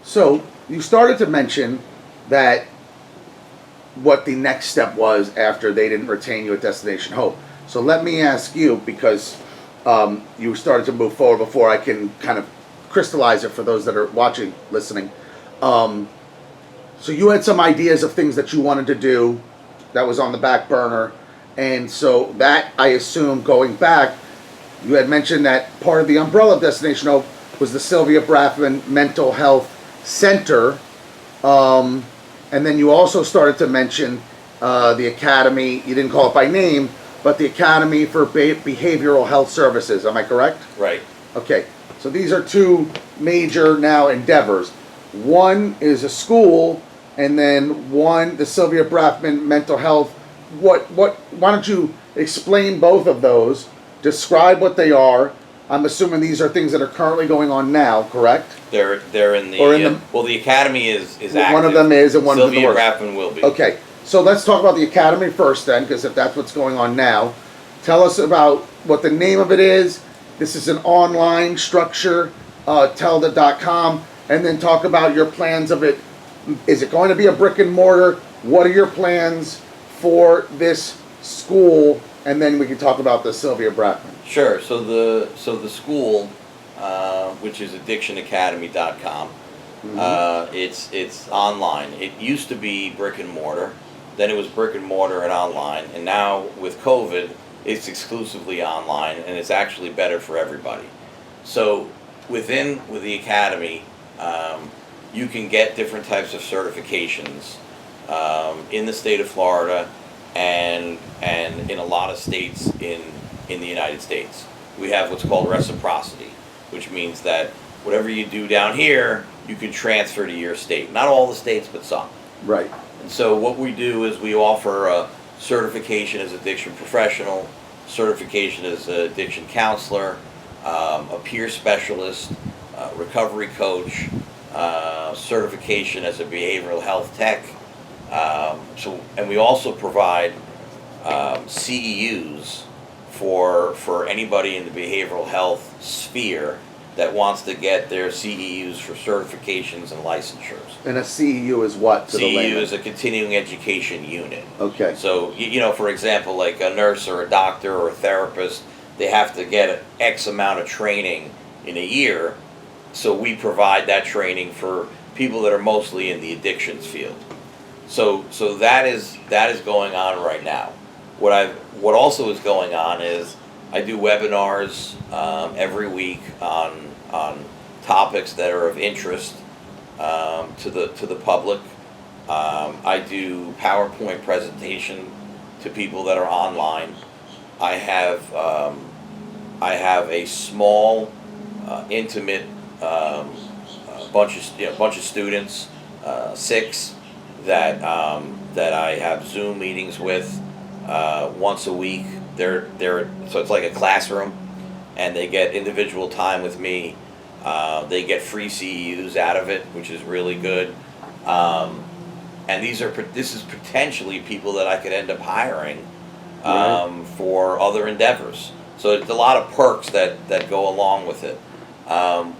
So you started to mention that what the next step was after they didn't retain you at Destination Hope. So let me ask you, because you started to move forward before I can kind of crystallize it for those that are watching, listening. So you had some ideas of things that you wanted to do that was on the back burner. And so that, I assume, going back, you had mentioned that part of the umbrella of Destination Hope was the Sylvia Brafman Mental Health Center. And then you also started to mention the Academy. You didn't call it by name, but the Academy for Behavioral Health Services. Am I correct? Right. Okay. So these are two major now endeavors. One is a school, and then one, the Sylvia Brafman Mental Health. Why don't you explain both of those? Describe what they are. I'm assuming these are things that are currently going on now, correct? They're in the, well, the Academy is active. One of them is, and one of them Sylvia Brafman will be. Okay, so let's talk about the Academy first then, because if that's what's going on now. Tell us about what the name of it is. This is an online structure, telda.com, and then talk about your plans of it. Is it going to be a brick and mortar? What are your plans for this school? And then we can talk about the Sylvia Brafman. Sure. So the school, which is addictionacademy.com, it's online. It used to be brick and mortar, then it was brick and mortar and online, and now with COVID, it's exclusively online, and it's actually better for everybody. So with the Academy, you can get different types of certifications in the state of Florida and in a lot of states in the United States. We have what's called reciprocity, which means that whatever you do down here, you can transfer to your state. Not all the states, but some. Right. And so what we do is we offer a certification as addiction professional, certification as an addiction counselor, a peer specialist, recovery coach, certification as a behavioral health tech. And we also provide CEUs for anybody in the behavioral health sphere that wants to get their CEUs for certifications and licensures. And a CEU is what? CEU is a continuing education unit. Okay. So, for example, like a nurse or a doctor or a therapist, they have to get X amount of training in a year. So we provide that training for people that are mostly in the addictions field. So that is going on right now. What also is going on is I do webinars every week on topics that are of interest to the public. I do PowerPoint presentation to people that are online. I have a small, intimate bunch of students, 6 that I have Zoom meetings with once a week. So it's like a classroom, and they get individual time with me. They get free CEUs out of it, which is really good. And this is potentially people that I could end up hiring for other endeavors. So it's a lot of perks that go along with it.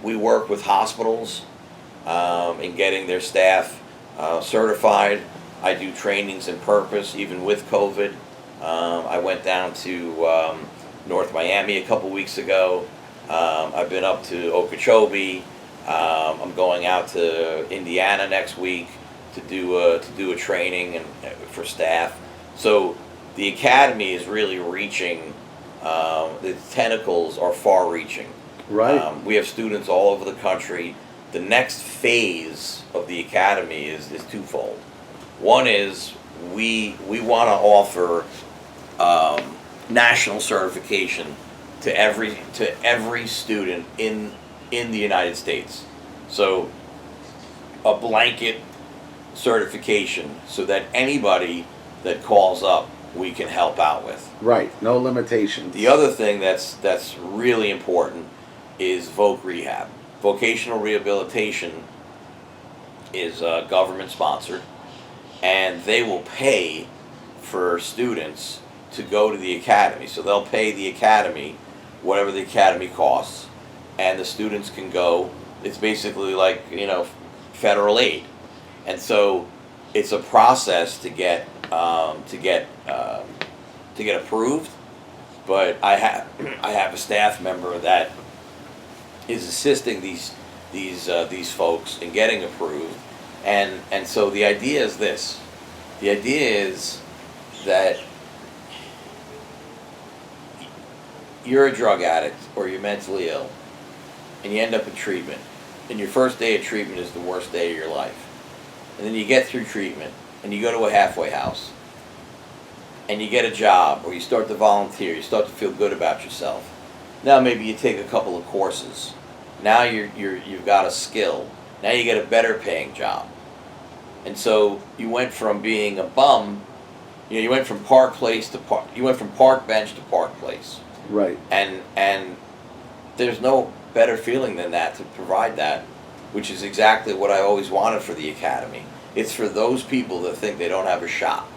We work with hospitals in getting their staff certified. I do trainings in purpose, even with COVID. I went down to North Miami a couple weeks ago. I've been up to Okeechobee. I'm going out to Indiana next week to do a training for staff. So the Academy is really reaching. The tentacles are far-reaching. Right. We have students all over the country. The next phase of the Academy is twofold. One is we want to offer national certification to every student in the United States. So a blanket certification so that anybody that calls up we can help out with. Right. No limitations. The other thing that's really important is voc rehab. Vocational rehabilitation is government sponsored, and they will pay for students to go to the Academy. So they'll pay the Academy whatever the Academy costs, and the students can go. It's basically like, federal aid, and so it's a process to get approved. But I have a staff member that is assisting these folks in getting approved, and so the idea is this. The idea is that you're a drug addict or you're mentally ill, and you end up in treatment, and your first day of treatment is the worst day of your life, and then you get through treatment and you go to a halfway house and you get a job, or you start to volunteer, you start to feel good about yourself. Now maybe you take a couple of courses. Now you've got a skill. Now you get a better paying job. And so you went from being a bum, you went from park bench to park place. Right. And there's no better feeling than that, to provide that, which is exactly what I always wanted for the academy. It's for those people that think they don't have a shot.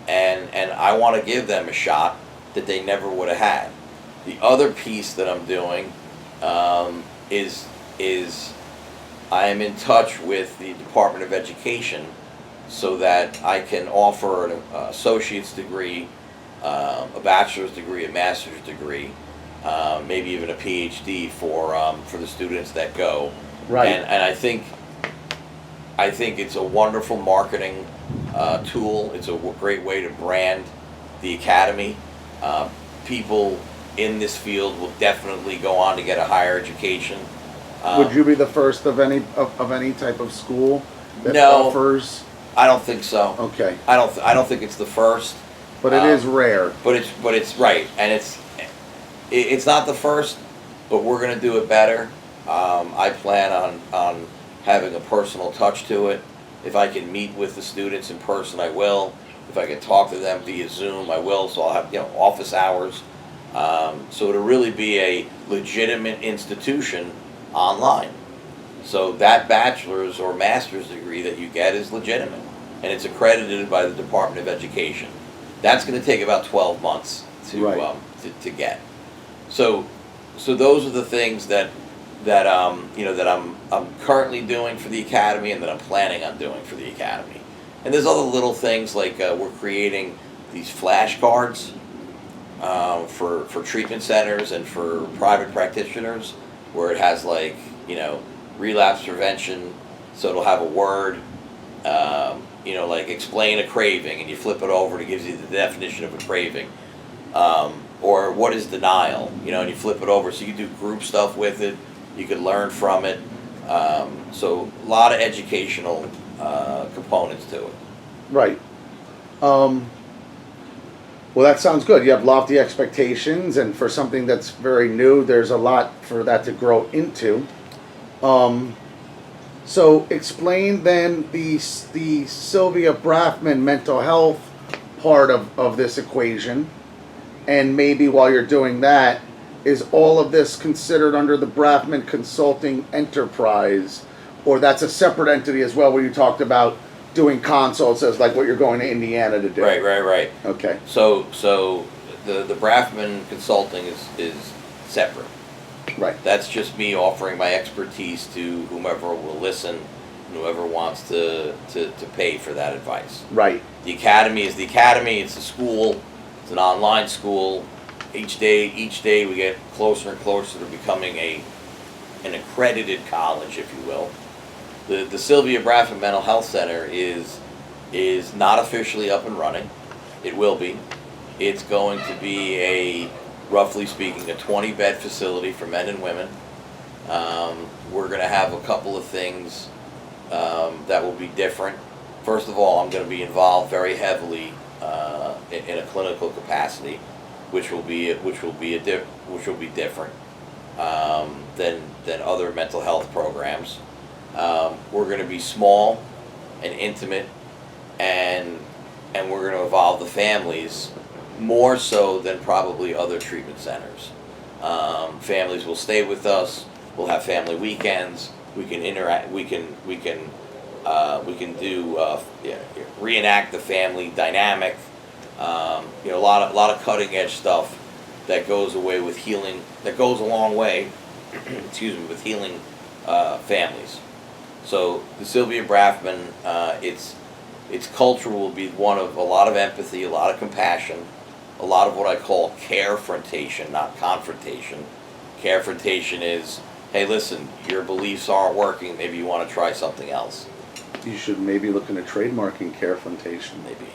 And I want to give them a shot that they never would have had. The other piece that I'm doing is I am in touch with the Department of Education so that I can offer an associate's degree, a bachelor's degree, a master's degree, maybe even a PhD for the students that go. Right. And I think it's a wonderful marketing tool. It's a great way to brand the academy. People in this field will definitely go on to get a higher education. Would you be the first of any type of school that No. offers? I don't think so. Okay, I don't think it's the first. but it is rare. But it's right, and it's not the first, but we're gonna do it better. I plan on having a personal touch to it. If I can meet with the students in person, I will. If I can talk to them via Zoom, I will. So I'll have office hours. So it'll really be a legitimate institution online. So that bachelor's or master's degree that you get is legitimate, and it's accredited by the Department of Education. That's going to take about 12 months to Right. to get. So those are the things that I'm currently doing for the academy, and that I'm planning on doing for the academy. And there's other little things like we're creating these flashcards for treatment centers and for private practitioners, where it has relapse prevention. So it'll have a word, like explain a craving, and you flip it over and it gives you the definition of a craving. Or what is denial, and you flip it over, so you can do group stuff with it. You can learn from it. So a lot of educational components to it. Right. Well, that sounds good. You have lofty expectations, and for something that's very new, there's a lot for that to grow into. So explain then the Sylvia Brafman mental health part of this equation, and maybe while you're doing that, is all of this considered under the Brafman Consulting Enterprise, or that's a separate entity as well, where you talked about doing consults as like what you're going to Indiana to do? Right. Okay. So the Brafman Consulting is separate. Right. That's just me offering my expertise to whomever will listen, whoever wants to pay for that advice. Right. The academy is the academy. It's a school. It's an online school. Each day we get closer and closer to becoming an accredited college, if you will. The Sylvia Brafman Mental Health Center is not officially up and running. It will be. It's going to be roughly speaking, a 20-bed facility for men and women. We're going to have a couple of things that will be different. First of all, I'm going to be involved very heavily in a clinical capacity, which will be different than other mental health programs. We're going to be small and intimate, and we're going to involve the families more so than probably other treatment centers. Families will stay with us. We'll have family weekends. We can interact. We can do reenact the family dynamic. A lot of cutting edge stuff that goes away with healing. That goes a long way. Excuse me, with healing families. So the Sylvia Brafman, its culture will be one of a lot of empathy, a lot of compassion, a lot of what I call carefrontation, not confrontation. Carefrontation is, hey, listen, your beliefs aren't working. Maybe you want to try something else. You should maybe look into trademarking carefrontation. Maybe.